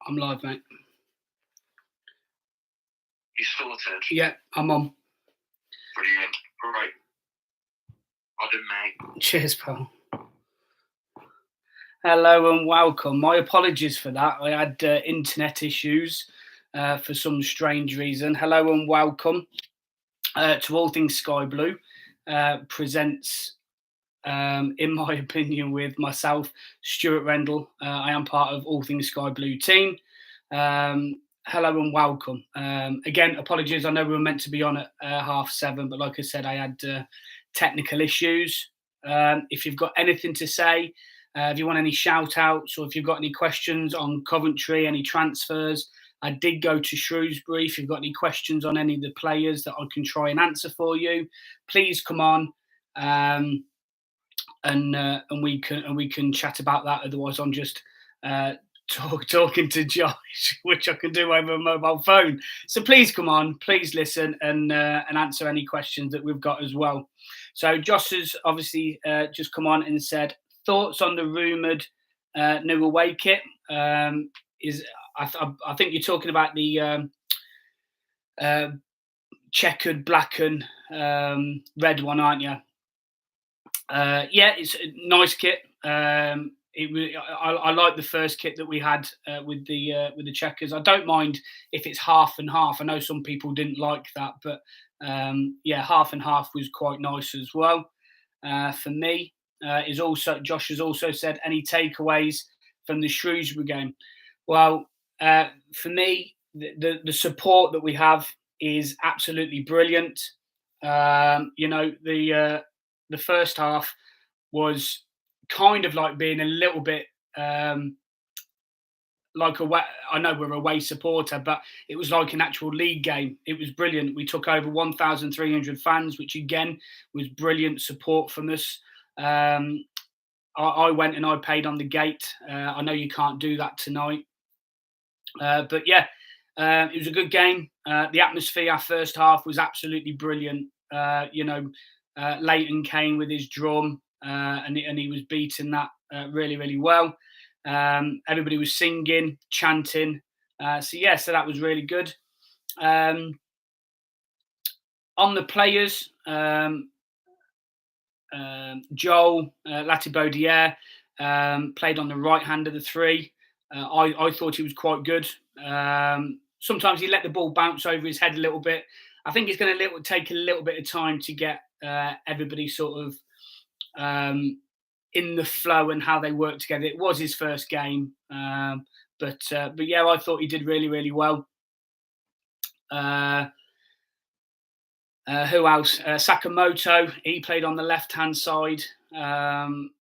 I'm live, mate. You sorted? Yeah, I'm on. Brilliant. Right. I didn't, mate. Cheers, pal. Hello and welcome. My apologies for that. I had internet issues for some strange reason. Hello and welcome to Allthingsskyblue Presents, in my opinion, with myself, Stuart Rendell. I am part of Allthingsskyblue team. Hello and welcome. Again, apologies. I know we were meant to be on at 7:30, but like I said, I had technical issues. If you've got anything to say, if you want any shout outs, or if you've got any questions on Coventry, any transfers, I did go to Shrewsbury. If you've got any questions on any of the players that I can try and answer for you, please come on. And we can chat about that. Otherwise, I'm just talking to Josh, which I can do over a mobile phone. So please come on, please listen and answer any questions that we've got as well. So Josh has obviously just come on and said thoughts on the rumoured new away kit. I think you're talking about the checkered black and red one, aren't you? Yeah, it's a nice kit. I like the first kit that we had with the checkers. I don't mind if it's half and half. I know some people didn't like that, but yeah, half and half was quite nice as well. For me, Josh has also said any takeaways from the Shrewsbury game. Well, for me, the support that we have is absolutely brilliant. The first half was kind of like being a little bit like I know we're a away supporter, but it was like an actual league game. It was brilliant. We took over 1,300 fans, which again was brilliant support from us. I went and I paid on the gate. I know you can't do that tonight, but yeah, it was a good game. The atmosphere first half was absolutely brilliant. Leighton came with his drum, and he was beating that really, really well. Everybody was singing, chanting. So that was really good. On the players, Joel Latibaudiere played on the right hand of the three. I thought he was quite good. Sometimes he let the ball bounce over his head a little bit. I think it's going to take a little bit of time to get everybody sort of in the flow and how they work together. It was his first game, but yeah, I thought he did really, really well. Who else? Sakamoto. He played on the left-hand side, and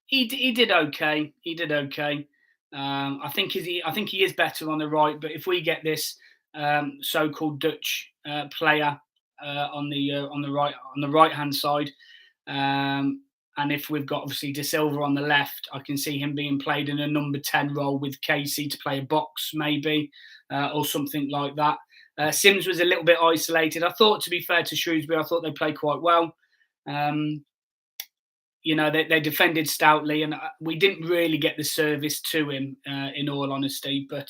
he did okay. He did okay. I think he is better on the right. But if we get this so-called Dutch player on the right-hand side, and if we've got obviously De Silva on the left, I can see him being played in a number 10 role with Casey to play a box maybe, or something like that. Sims was a little bit isolated. I thought, to be fair to Shrewsbury, I thought they played quite well. They defended stoutly, and we didn't really get the service to him, in all honesty. But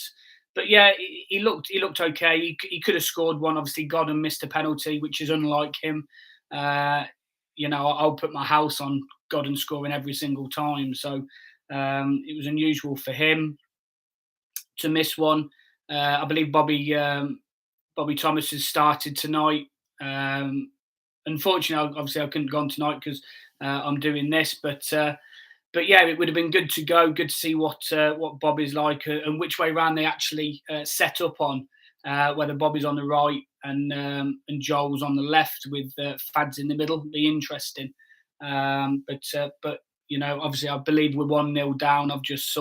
yeah, he looked okay. He could have scored one. Obviously, Godden missed a penalty, which is unlike him. I'll put my house on Godden scoring every single time. So it was unusual for him to miss one. I believe Bobby Thomas has started tonight. Unfortunately, obviously, I couldn't go on tonight because I'm doing this. But yeah, it would have been good to go. Good to see what Bobby's like and which way round they actually set up on. Whether Bobby's on the right and Joel's on the left with Fads in the middle. Be interesting. But obviously, I believe we're 1-0 down. I've just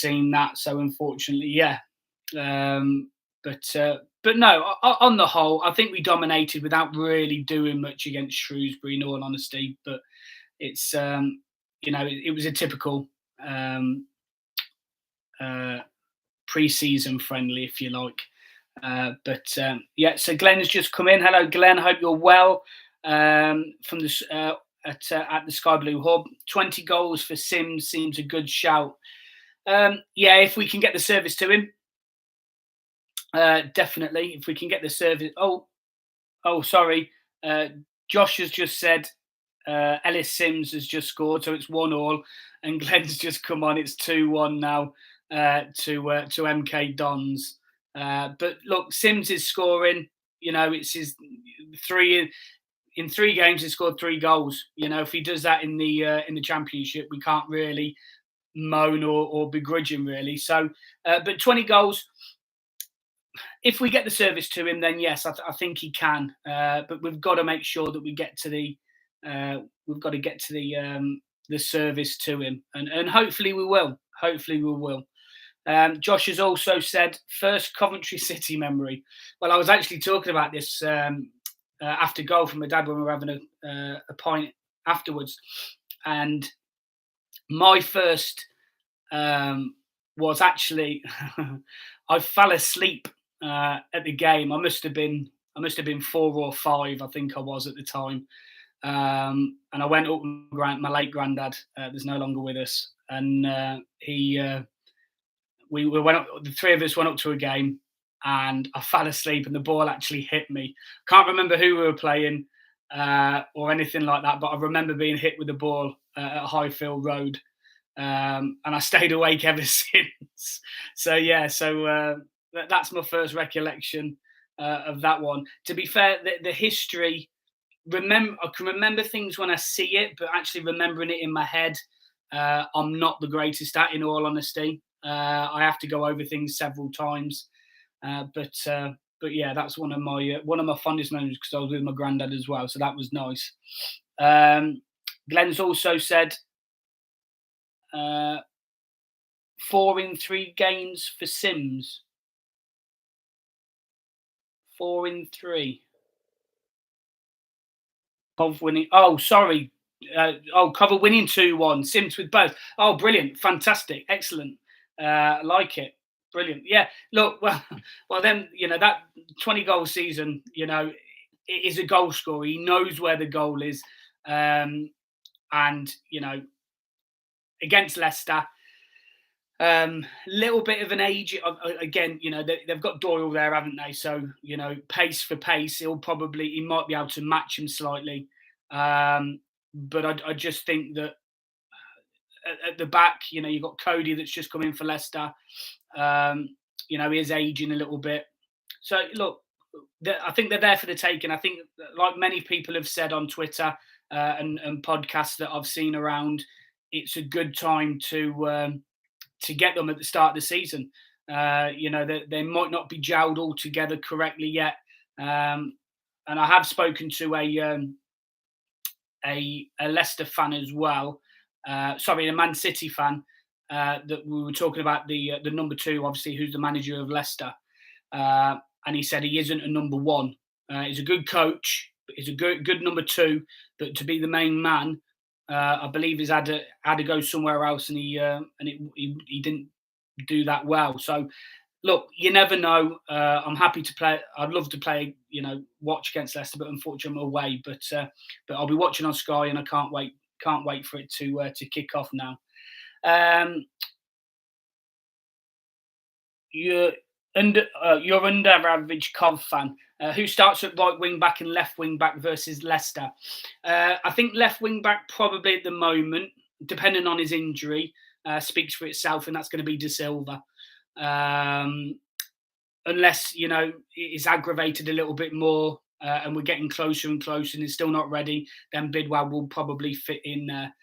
seen that. So unfortunately, yeah. But no, on the whole, I think we dominated without really doing much against Shrewsbury, in all honesty. But it's it was a typical pre-season friendly, if you like. So Glenn's just come in. Hello, Glenn. Hope you're well. From the at the Sky Blue Hub, 20 goals for Sims seems a good shout. Yeah, if we can get the service to him, definitely. If we can get the service. Oh, sorry. Josh has just said Ellis Sims has just scored, so it's 1-1, and Glenn's just come on. It's 2-1 now to MK Dons. But look, Sims is scoring. It's his three in 3 games. He scored 3 goals. If he does that in the championship, we can't really moan or begrudge him really. So, but 20 goals. If we get the service to him, then yes, I think he can. But we've got to make sure that we get to the the service to him, and hopefully we will. Hopefully we will. Josh has also said first Coventry City memory. Well, I was actually talking about this after goal from my dad when we were having a pint afterwards, and my first was actually I fell asleep at the game. I must have been 4 or 5, I think I was at the time. And I went up with my late granddad. There's no longer with us, and we went up. The 3 of us went up to a game, and I fell asleep, and the ball actually hit me. Can't remember who we were playing or anything like that, but I remember being hit with the ball at Highfield Road, and I stayed awake ever since. So yeah, that's my first recollection of that one. To be fair, the history, I can remember things when I see it, but actually remembering it in my head, I'm not the greatest at. In all honesty, I have to go over things several times. But yeah, that's one of my fondest memories because I was with my granddad as well, so that was nice. Glenn's also said 4 in 3 games for Sims. 4 in 3. Cov winning. Oh, sorry. Cover winning 2-1. Sims with both. Oh, brilliant. Fantastic. Excellent. Like it. Brilliant. Yeah. Look, well then, that 20 goal season, it is a goal scorer. He knows where the goal is. And, against Leicester, little bit of an age again. They've got Doyle there, haven't they? So pace for pace, he might be able to match him slightly. But I just think that at the back, you've got Cody that's just come in for Leicester. He is aging a little bit. So look, I think they're there for the taking. I think, like many people have said on Twitter and podcasts that I've seen around, it's a good time to get them at the start of the season. They might not be gelled all together correctly yet. And I have spoken to a Leicester fan as well. Sorry, a Man City fan. That we were talking about the number 2, obviously, who's the manager of Leicester. And he said he isn't a number 1. He's a good coach. He's a good number 2. But to be the main man, I believe he's had to go somewhere else, and he didn't do that well. So, look, you never know. I'm happy to play. I'd love to play, watch against Leicester, but unfortunately I'm away. But I'll be watching on Sky, and I can't wait for it to kick off now. You're under average Cov fan. Who starts at right wing back and left wing back versus Leicester? I think left wing back probably at the moment, depending on his injury, speaks for itself, and that's going to be De Silva. Unless it's aggravated a little bit more, and we're getting closer and closer, and he's still not ready, then Bidwell will probably fit in there.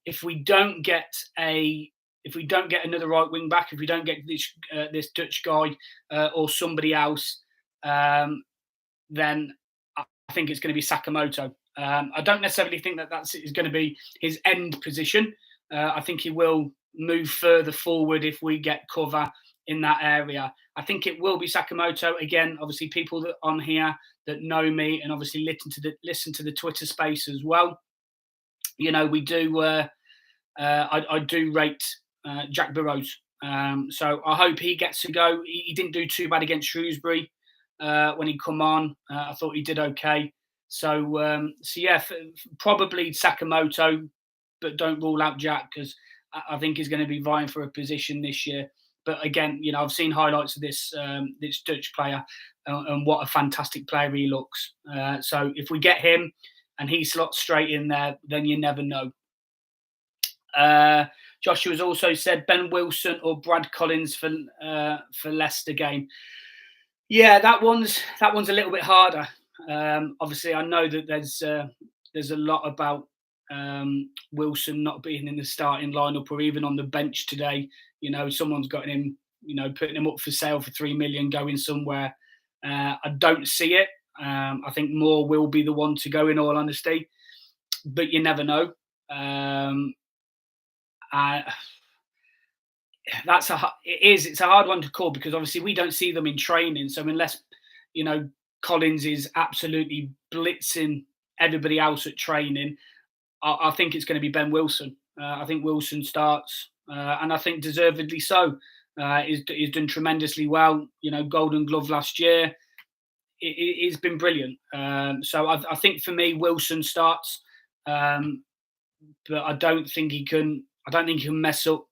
If we don't get another right wing back, if we don't get this Dutch guy or somebody else, then I think it's going to be Sakamoto. I don't necessarily think that is going to be his end position. I think he will move further forward if we get cover in that area. I think it will be Sakamoto again. Obviously, people that on here that know me and obviously listen to the Twitter space as well. We do. I do rate Jack Burrows. So I hope he gets to go. He didn't do too bad against Shrewsbury when he come on. I thought he did okay. So yeah, probably Sakamoto, but don't rule out Jack, because I think is going to be vying for a position this year. But again, I've seen highlights of this Dutch player, and what a fantastic player he looks. So if we get him and he slots straight in there, then you never know. Joshua's also said Ben Wilson or Brad Collins for Leicester game. Yeah, that one's a little bit harder. Obviously, I know that there's a lot about Wilson not being in the starting lineup or even on the bench today. Someone's got him, putting him up for sale for 3 million, going somewhere. I don't see it. I think Moore will be the one to go, in all honesty, but you never know. It's a hard one to call, because obviously we don't see them in training. So unless Collins is absolutely blitzing everybody else at training, I think it's going to be Ben Wilson. I think Wilson starts, and I think deservedly so. He's done tremendously well. Golden Glove last year. It's been brilliant. So I think for me, Wilson starts, but I don't think he can. I don't think he can mess up.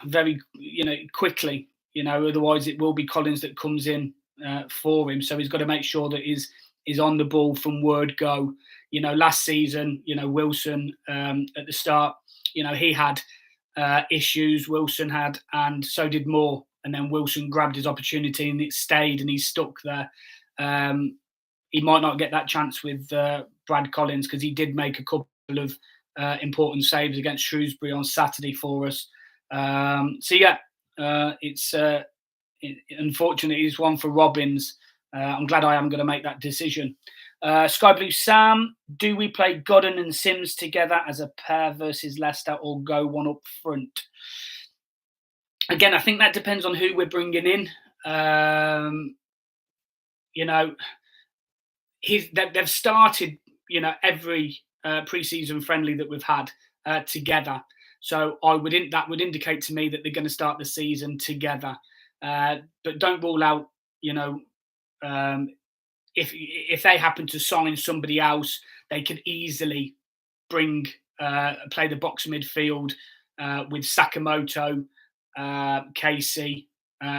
Very quickly. Otherwise it will be Collins that comes in for him. So he's got to make sure that he's on the ball from word go. Last season, Wilson at the start, he had issues. Wilson had, and so did Moore. And then Wilson grabbed his opportunity and it stayed, and he's stuck there. He might not get that chance with Brad Collins, because he did make a couple of important saves against Shrewsbury on Saturday for us. It's unfortunately it's one for Robbins. I'm glad I am going to make that decision. Sky Blue Sam, do we play Godden and Sims together as a pair versus Leicester, or go one up front? Again, I think that depends on who we're bringing in. They've started, every pre-season friendly that we've had together. So that would indicate to me that they're going to start the season together. But don't rule out, if they happen to sign somebody else, they could easily play the box midfield with Sakamoto, Casey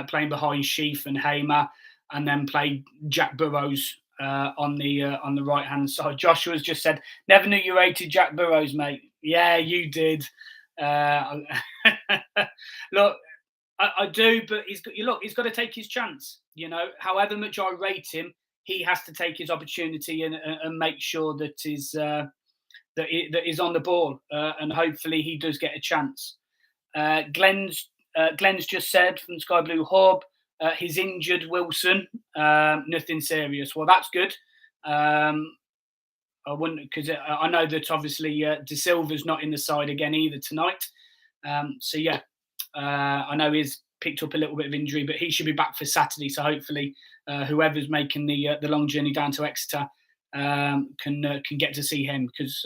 playing behind Sheaf and Hamer, and then play Jack Burrows on the right hand side. Joshua's just said, "Never knew you rated Jack Burrows, mate." Yeah, you did. Look, I do, but he's got to take his chance. However much I rate him, he has to take his opportunity and make sure that he's on the ball, and hopefully he does get a chance. Glenn's just said from Sky Blue Hub, he's injured, Wilson. Nothing serious. Well, that's good. I wouldn't, because I know that obviously De Silva's not in the side again either tonight. I know he's picked up a little bit of injury, but he should be back for Saturday. So hopefully, whoever's making the long journey down to Exeter can get to see him, because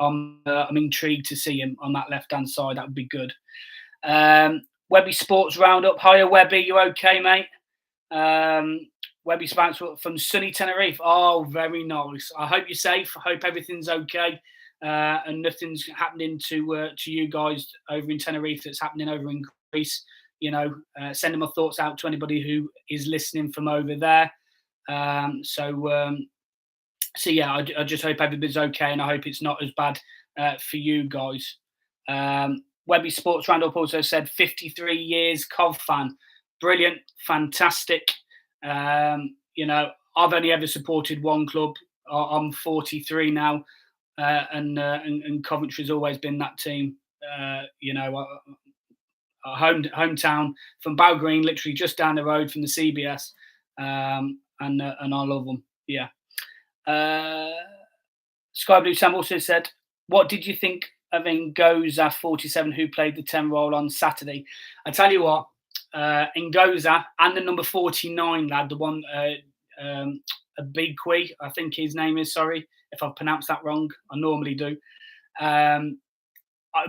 I'm intrigued to see him on that left hand side. That would be good. Webby Sports Roundup. Hiya, Webby. You okay, mate? Webby Sports from sunny Tenerife. Oh, very nice. I hope you're safe. I hope everything's okay, and nothing's happening to you guys over in Tenerife that's happening over in Greece. Sending my thoughts out to anybody who is listening from over there. I just hope everybody's okay, and I hope it's not as bad for you guys. Webby Sports Roundup also said 53 years Cov fan. Brilliant, fantastic. I've only ever supported one club. I'm 43 now, and Coventry's always been that team. Hometown from Bow Green, literally just down the road from the CBS, and I love them. Yeah. Sky Blue Sam also said, "What did you think of Ngoza 47, who played the 10 role on Saturday?" I tell you what, Ngoza and the number 49 lad, the one Abigui, I think his name is. Sorry if I've pronounced that wrong. I normally do.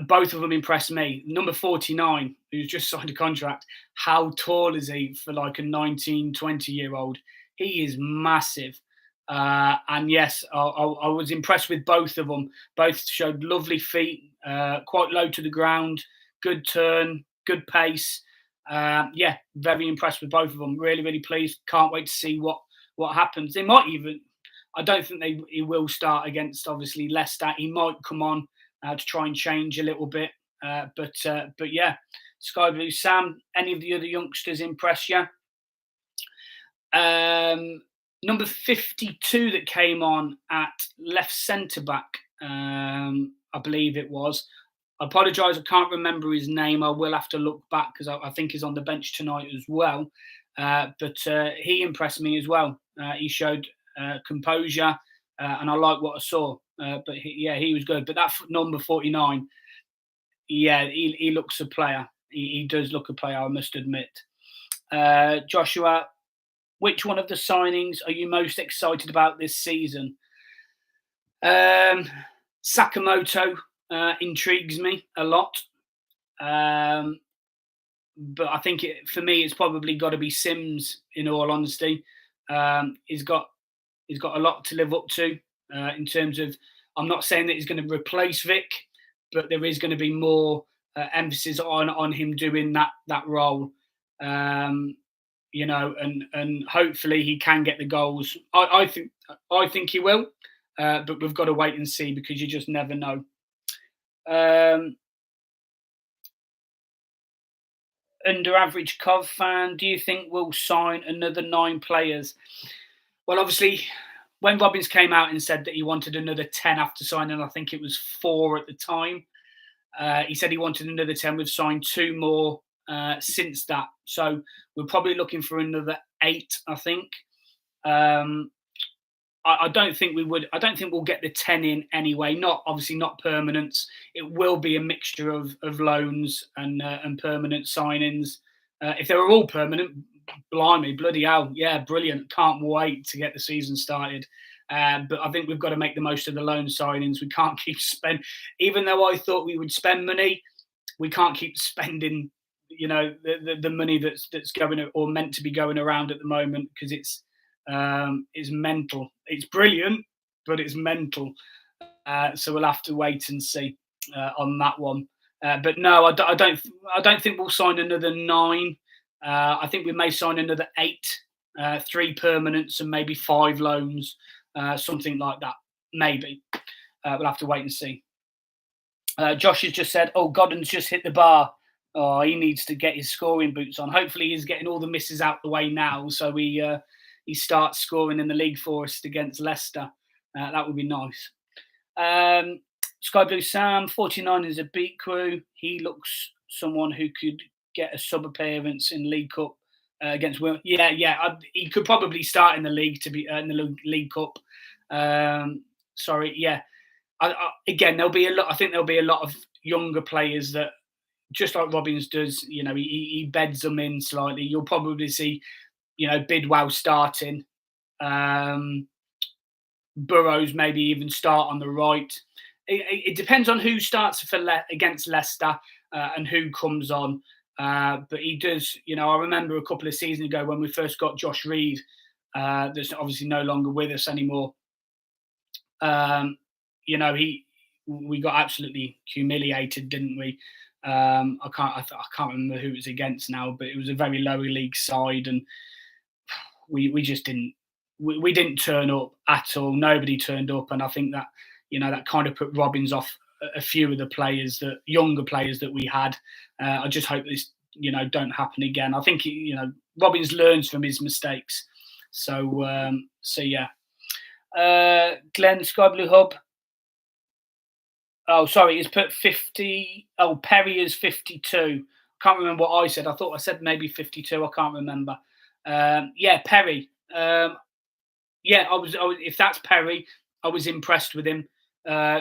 Both of them impressed me. Number 49, who's just signed a contract. How tall is he for like a 19, 20-year-old? He is massive. And yes, I was impressed with both of them. Both showed lovely feet, quite low to the ground, good turn, good pace. Yeah, very impressed with both of them. Really, really pleased. Can't wait to see what happens. They might even. I don't think he will start against obviously Leicester. He might come on to try and change a little bit. But yeah, Sky Blue Sam. Any of the other youngsters impress you? Number 52 that came on at left centre back, I believe it was. I apologise, I can't remember his name. I will have to look back because I think he's on the bench tonight as well. But he impressed me as well. He showed composure, and I like what I saw. But he was good. But that number 49, yeah, he looks a player. He does look a player, I must admit. Joshua, which one of the signings are you most excited about this season? Sakamoto intrigues me a lot. But I think for me, it's probably got to be Sims. In all honesty, he's got a lot to live up to in terms of. I'm not saying that he's going to replace Vic, but there is going to be more emphasis on him doing that role. And hopefully he can get the goals. I think he will, but we've got to wait and see because you just never know. Under average Cov fan, do you think we'll sign another 9 players? Well, obviously, when Robbins came out and said that he wanted another 10 after signing, I think it was 4 at the time. He said he wanted another 10. We've signed 2 more since that. So we're probably looking for another 8, I think. I don't think we would. I don't think we'll get the 10 in anyway. Obviously not permanents. It will be a mixture of loans and permanent signings. If they were all permanent, blimey, bloody hell, yeah, brilliant. Can't wait to get the season started. But I think we've got to make the most of the loan signings. We can't keep spending. Even though I thought we would spend money, we can't keep spending. The money that's going or meant to be going around at the moment because it's mental. It's brilliant, but it's mental. So we'll have to wait and see on that one. But no, I don't think we'll sign another 9. I think we may sign another 8, 3 permanents and maybe 5 loans, something like that. Maybe we'll have to wait and see. Josh has just said, "Oh, Godden's just hit the bar. Oh, he needs to get his scoring boots on. Hopefully, he's getting all the misses out the way now, so he starts scoring in the league for us against Leicester. That would be nice." Sky Blue Sam, 49 is a beat crew. He looks someone who could get a sub appearance in League Cup against Will. Yeah. He could probably start in the league to be in the League Cup. Sorry, yeah. Again, there'll be a lot. I think there'll be a lot of younger players that, just like Robbins does, he beds them in slightly. You'll probably see, Bidwell starting. Burrows maybe even start on the right. It depends on who starts against Leicester and who comes on. But he does, I remember a couple of seasons ago when we first got Josh Reed, that's obviously no longer with us anymore. We got absolutely humiliated, didn't we? I can't remember who it was against now, but it was a very lower league side, and we just didn't. We didn't turn up at all. Nobody turned up, and I think that that kind of put Robbins off a few of the younger players that we had. I just hope this don't happen again. I think Robbins learns from his mistakes. So yeah. Glenn Sky Blue Hub. Oh, sorry, he's put 50. Oh, Perry is 52. Can't remember what I said. I thought I said maybe 52. I can't remember. Yeah, Perry. Yeah, I was. If that's Perry, I was impressed with him.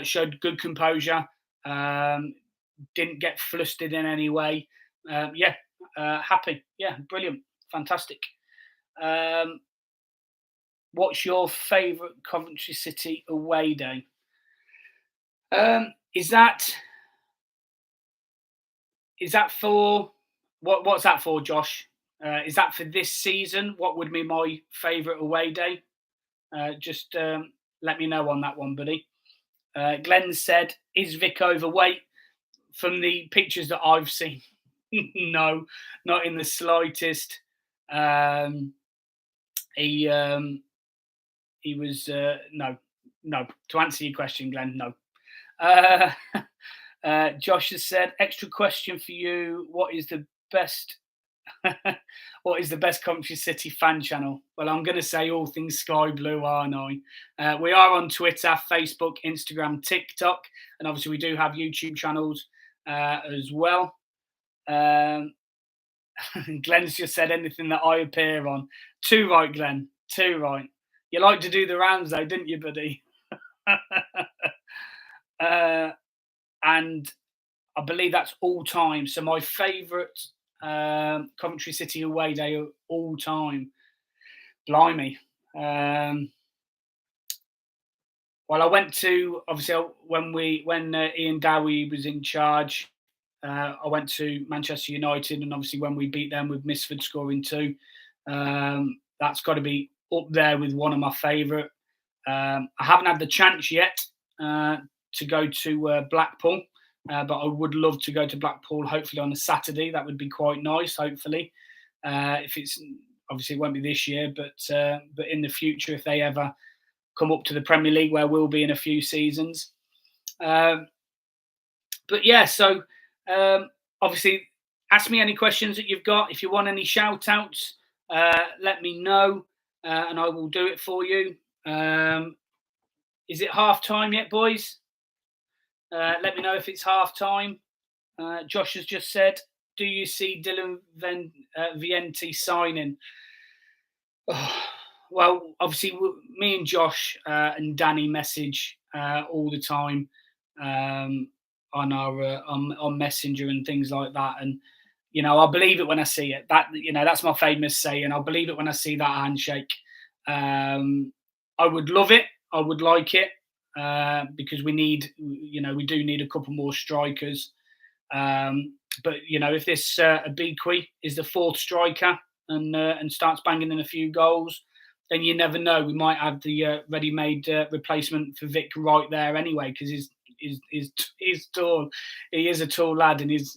Showed good composure. Didn't get flustered in any way. Happy. Yeah, brilliant, fantastic. What's your favourite Coventry City away day? Is that for what's that for, Josh? Is that for this season? What would be my favourite away day? Just let me know on that one, buddy. Glenn said, "Is Vic overweight?" From the pictures that I've seen, no, not in the slightest. He was no. To answer your question, Glenn, no. Josh has said, extra question for you. What is the best what is the best Coventry City fan channel? Well, I'm going to say All Things Sky Blue, aren't I? We are on Twitter, Facebook, Instagram, TikTok, and obviously we do have YouTube channels as well. Glenn's just said anything that I appear on. Too right, Glenn. Too right. You like to do the rounds, though, didn't you, buddy? And I believe that's all time. So my favourite Coventry City away day of all time. Blimey. Well, I went to, obviously when Ian Dowie was in charge, I went to Manchester United, and obviously when we beat them with Misford scoring 2, that's got to be up there with one of my favourite. I haven't had the chance yet to go to Blackpool, but I would love to go to Blackpool. Hopefully on a Saturday, that would be quite nice. Hopefully, if it's obviously it won't be this year, but in the future, if they ever come up to the Premier League, where we'll be in a few seasons. But yeah, so obviously, ask me any questions that you've got. If you want any shout outs, let me know, and I will do it for you. Is it half time yet, boys? Let me know if it's half time. Josh has just said, do you see Dylan Vienti signing? Oh, well, obviously, me and Josh and Danny message all the time on our on Messenger and things like that. And, you know, I'll believe it when I see it. That, you know, that's my famous saying. I'll believe it when I see that handshake. I would love it. I would like it because we need, you know, we do need a couple more strikers. But, you know, if this Abikwi is the 4th striker and starts banging in a few goals, then you never know. We might have the ready-made replacement for Vic right there anyway, because he's tall. He is a tall lad, and he's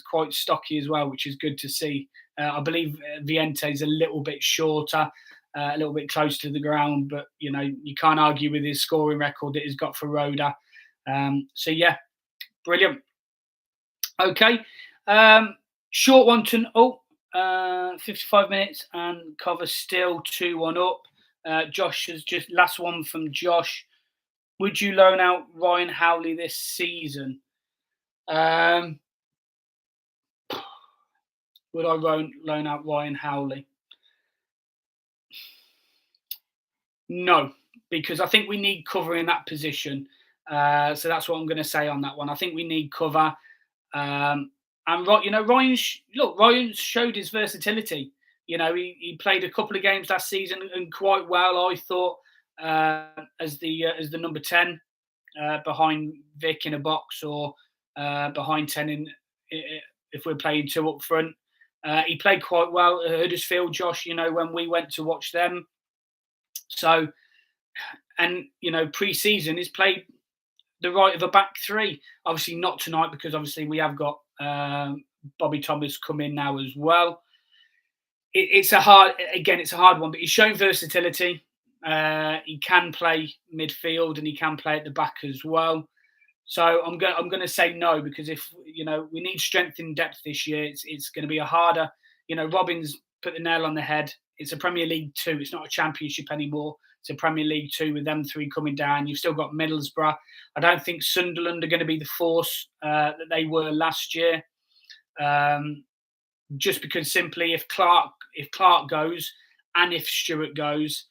quite stocky as well, which is good to see. I believe Viente is a little bit shorter, a little bit close to the ground, but you know you can't argue with his scoring record that he's got for Roda. So yeah, brilliant. Okay, short one to 55 minutes, and cover still 2-1 up. Josh has just last one from Josh. Would you loan out Ryan Howley this season? Would I loan out Ryan Howley? No, because I think we need cover in that position. So that's what I'm going to say on that one. I think we need cover. And you know, Ryan showed his versatility. You know, he played a couple of games last season and quite well, I thought, as the number 10 behind Vic in a box, or behind 10 if we're playing 2 up front. He played quite well at Huddersfield, Josh, you know, when we went to watch them. So, and, you know, pre-season he's played the right of a back 3. Obviously not tonight, because obviously we have got Bobby Thomas come in now as well. It's a hard one, but he's shown versatility. He can play midfield and he can play at the back as well. So I'm going to say no, because if, you know, we need strength in depth this year, it's going to be a harder, you know, Robin's put the nail on the head. It's a Premier League 2. It's not a Championship anymore. It's a Premier League 2 with them 3 coming down. You've still got Middlesbrough. I don't think Sunderland are going to be the force that they were last year. Just because simply if Clark goes and if Stuart goes,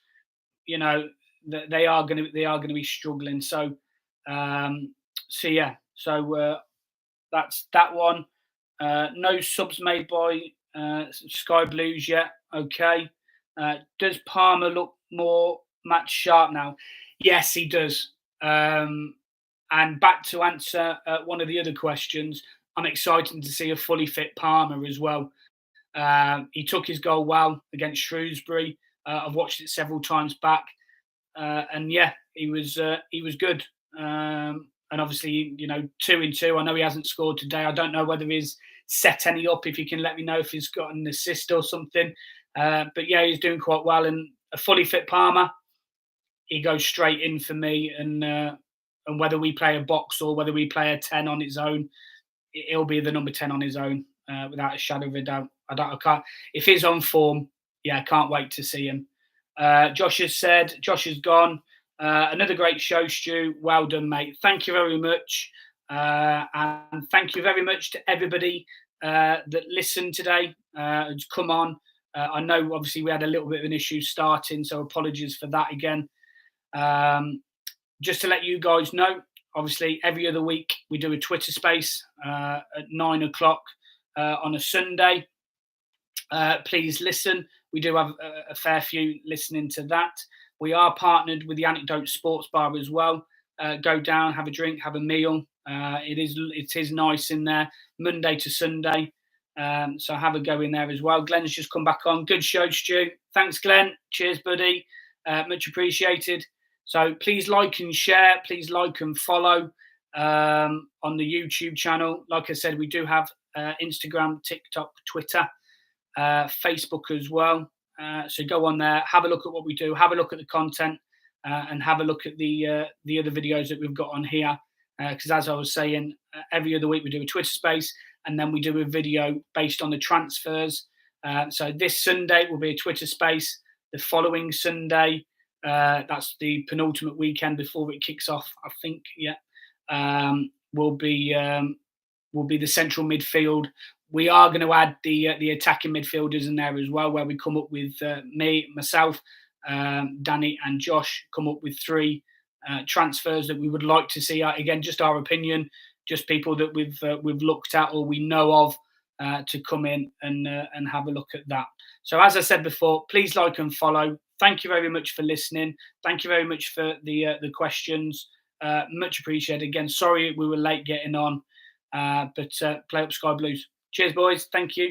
you know, they are going to be struggling. So yeah. So that's that one. No subs made by Sky Blues yet. Okay. Does Palmer look more match sharp now? Yes, he does. And back to answer one of the other questions, I'm excited to see a fully fit Palmer as well. He took his goal well against Shrewsbury. I've watched it several times back. and yeah, he was good. And obviously, 2-2. I know he hasn't scored today. I don't know whether he's set any up. If you can let me know if he's got an assist or something. But yeah, he's doing quite well. And a fully fit Palmer, he goes straight in for me. And whether we play a box or whether we play a 10 on its own, he'll be the number 10 on his own, without a shadow of a doubt. I can't. If he's on form, yeah, I can't wait to see him. Josh has gone. Another great show, Stu. Well done, mate. Thank you very much. And thank you very much to everybody that listened today. Come on. I know, obviously, we had a little bit of an issue starting, so apologies for that again. Just to let you guys know, obviously, every other week we do a Twitter space at 9 o'clock on a Sunday. Please listen. We do have a fair few listening to that. We are partnered with the Anecdote Sports Bar as well. Go down, have a drink, have a meal. It is nice in there, Monday to Sunday. So have a go in there as well. Glenn's just come back on. Good show, Stu. Thanks, Glenn. Cheers, buddy. Much appreciated. So please like and share. Please like and follow on the YouTube channel. Like I said, we do have Instagram, TikTok, Twitter, Facebook as well. So go on there, have a look at what we do, have a look at the content, and have a look at the other videos that we've got on here. Because as I was saying, every other week we do a Twitter space, and then we do a video based on the transfers. So this Sunday will be a Twitter space. The following Sunday, that's the penultimate weekend before it kicks off, I think. Yeah, will be the central midfield. We are going to add the attacking midfielders in there as well, where we come up with myself, Danny, and Josh come up with 3 transfers that we would like to see. Again, just our opinion, just people that we've looked at or we know of to come in and have a look at that. So as I said before, please like and follow. Thank you very much for listening. Thank you very much for the questions. Much appreciated. Again, sorry we were late getting on, but play up Sky Blues. Cheers, boys. Thank you.